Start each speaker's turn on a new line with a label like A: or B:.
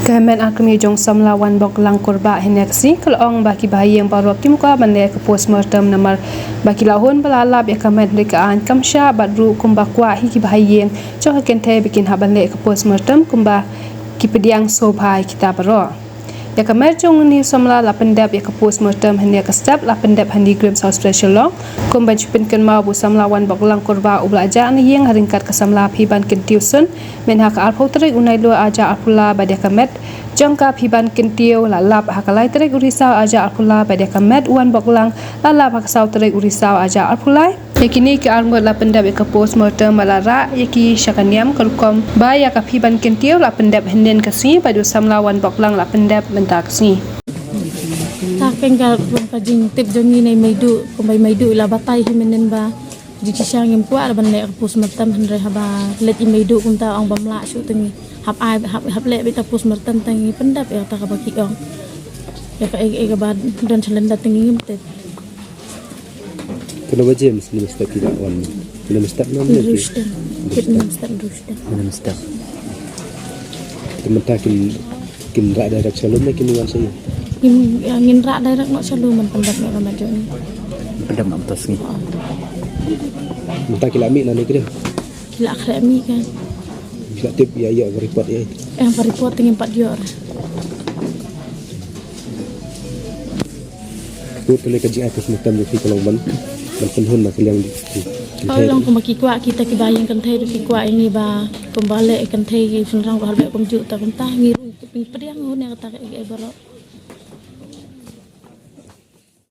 A: Kemen akmi jong samlawan bok lang kurba hineksi kelong baki bayi yang baru kim ka bande ke pos mortem namar baki lahun belalap ya kemen rekaan kamsha badru kumbakwa hiki bayi yang cok kente bikin habande ke pos mortem kumba kipediang sobhai kita baro ya kemen jong ni samla la pendap ya ke pos mortem hanya ke step la pendap handi gram sau special long kumba chupin ken mau bu samlawan bok lang kurba ubla aja ni yang haringkat ke samla phiban ken tiusun men hak alpotri unai lo aja apula bade kemet jangka phiban kintiu la lap hakalai trek urisau aja alpula pada kamet uan boklang la lap hakasau trek urisau aja alpulai yakini ke alngot la pendap ke pos mortem malara yaki syakaniam kalkom baya ka phiban kintiu la pendap henden kasi pada samlawan boklang la pendap mentak si
B: takenggal pajing tip jongi nei maidu kombai maidu la batai himenen ba jiki syang im kwa ban le pos mortem henre haba let i maidu kumta ong bamla su tengi hab ai hab le beta pos mortem tengi pendap ya ta ka baki ong ya ka e ba dan selenda tengi ngimtet
C: kenapa James ni mesti tidak wan ni mesti nam ni mesti tementakin kin ra direct salum ni kin wan saya
B: ngin ra direct nak salum man pendap nak ramajo ni
C: pendap nak atas ni minta kilami nani kira
B: kila akrami kan
C: kila tip ya report ya
B: yang report tinggi 4 dior
C: tu tele kaji atas mutam di kalau ban penhun nak yang di
B: orang kumaki kwa kita kebayang kan thai di kwa ini ba kembali kan thai sunrang ko halbe kum ju ta kum ta ngiru ping pediang ne kata e baro